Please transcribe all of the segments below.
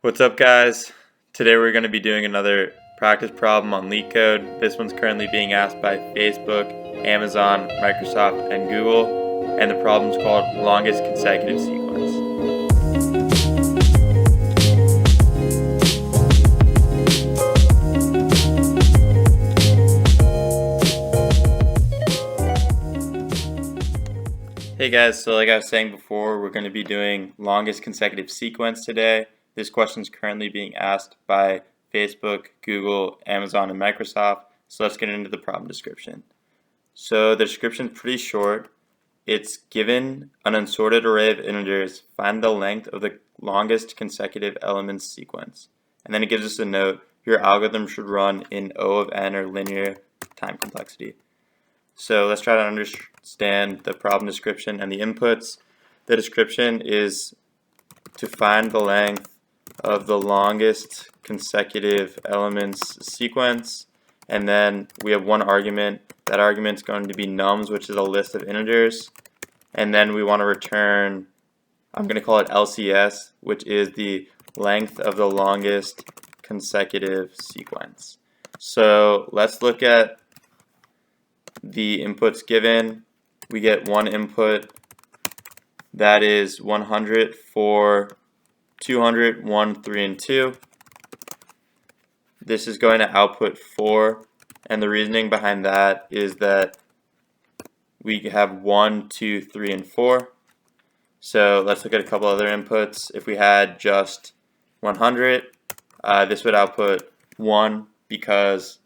What's up, guys? Today we're going to be doing another practice problem on LeetCode. This one's currently being asked by Facebook, Amazon, Microsoft, and Google, and the problem's called longest consecutive sequence. Hey guys, so like I was saying before, we're going to be doing longest consecutive sequence today. This question is currently being asked by Facebook, Google, Amazon, and Microsoft. So let's get into the problem description. So the description is pretty short. It's given an unsorted array of integers, find the length of the longest consecutive elements sequence. And then it gives us a note, your algorithm should run in O of n or linear time complexity. So let's try to understand the problem description and the inputs. The description is to find the length of the longest consecutive elements sequence, and then we have one argument. That argument is going to be nums, which is a list of integers, and then we want to return, I'm going to call it LCS, which is the length of the longest consecutive sequence. So let's look at the inputs given. We get one input that is 100 for 200, 1, 3, and 2. This is going to output 4, and the reasoning behind that is that we have 1, 2, 3, and 4. So let's look at a couple other inputs. If we had just 100, this would output 1 because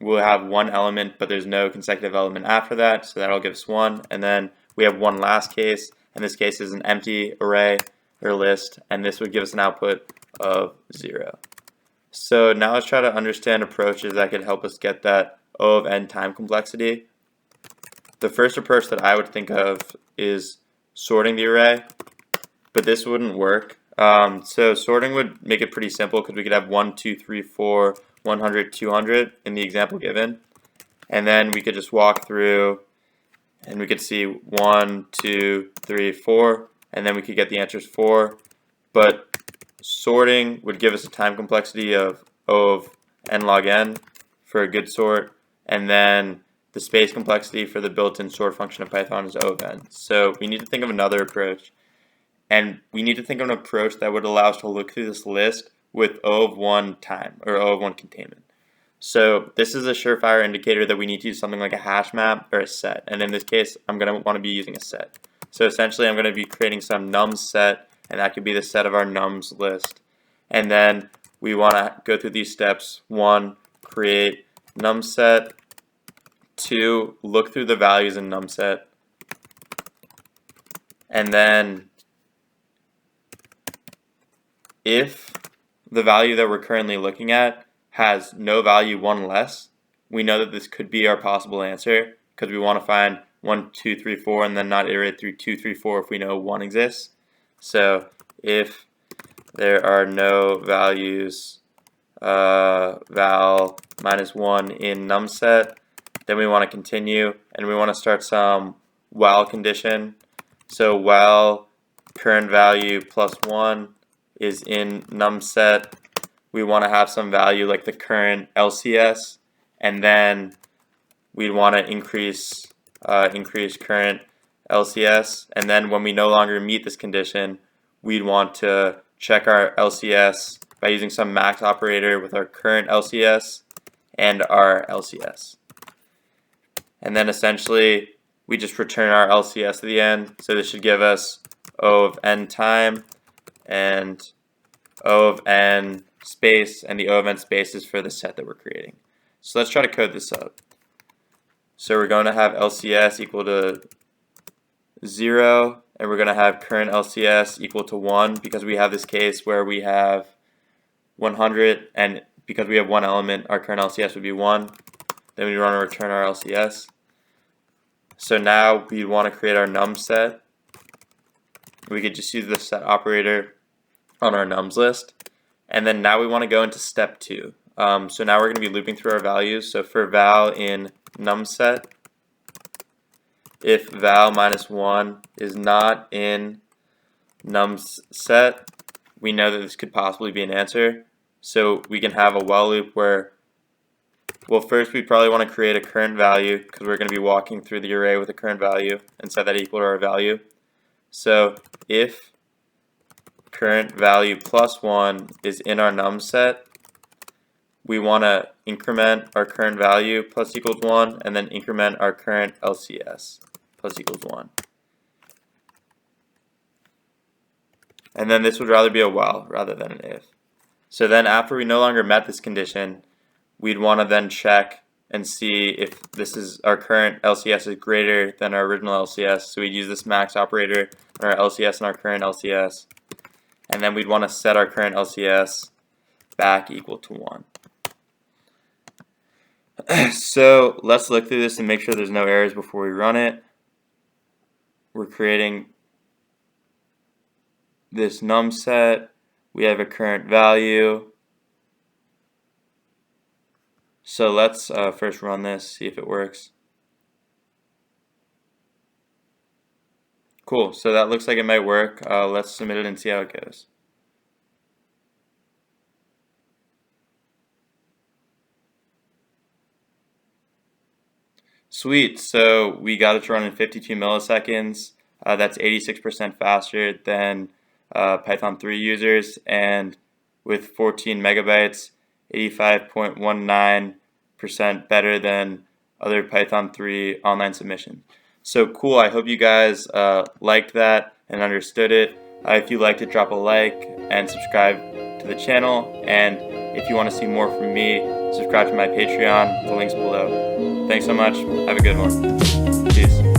we'll have one element, but there's no consecutive element after that, so that'll give us 1. And then we have one last case, and this case is an empty array or list, and this would give us an output of 0. So now let's try to understand approaches that could help us get that O of n time complexity. The first approach that I would think of is sorting the array, but this wouldn't work. So sorting would make it pretty simple because we could have 1, 2, 3, 4, 100, 200 in the example given, and then we could just walk through and we could see 1, 2, 3, 4, and then we could get the answers 4. But sorting would give us a time complexity of O of n log n for a good sort, and then the space complexity for the built-in sort function of Python is O of n. So we need to think of another approach, and we need to think of an approach that would allow us to look through this list with O of 1 time, or O of 1 containment. So this is a surefire indicator that we need to use something like a hash map or a set, and in this case I'm going to want to be using a set. So essentially I'm going to be creating some nums set, and that could be the set of our nums list. And then we want to go through these steps. 1, create num set. 2, look through the values in num set. And then if the value that we're currently looking at has no value 1 less, we know that this could be our possible answer because we want to find 1, 2, 3, 4 and then not iterate through 2, 3, 4 if we know 1 exists. So if there are no values val minus 1 in num set, then we want to continue and we want to start some while condition. So while current value plus 1 is in num set, we want to have some value like the current LCS, and then we'd want to increase current LCS, and then when we no longer meet this condition, we'd want to check our LCS by using some max operator with our current LCS and our LCS. And then essentially we just return our LCS at the end, so this should give us O of n time and O of n space, and the O of n space is for the set that we're creating. So let's try to code this up. So we're going to have LCS equal to 0, and we're going to have current LCS equal to 1 because we have this case where we have 100, and because we have one element, our current LCS would be 1. Then we want to return our LCS. So now we want to create our num set. We could just use the set operator on our nums list. And then now we want to go into step 2. So now we're going to be looping through our values. So for val in num set, if val minus 1 is not in num set, we know that this could possibly be an answer. So we can have a while loop where, well, first we probably want to create a current value because we're going to be walking through the array with a current value and set that equal to our value. So if current value plus 1 is in our num set, we want to increment our current value plus equals 1 and then increment our current LCS plus equals 1. And then this would rather be a while rather than an if. So then after we no longer met this condition, we'd want to then check and see if this is our current LCS is greater than our original LCS. So we'd use this max operator on our LCS and our current LCS. And then we'd want to set our current LCS back equal to 1. So let's look through this and make sure there's no errors before we run it. We're creating this num set. We have a current value. So let's first run this, see if it works. Cool, so that looks like it might work. Let's submit it and see how it goes. Sweet, so we got it to run in 52 milliseconds. That's 86% faster than Python 3 users, and with 14 megabytes, 85.19% better than other Python 3 online submissions. So cool, I hope you guys liked that and understood it. If you liked it, drop a like and subscribe to the channel. And if you want to see more from me, subscribe to my Patreon. The link's below. Thanks so much. Have a good one. Peace.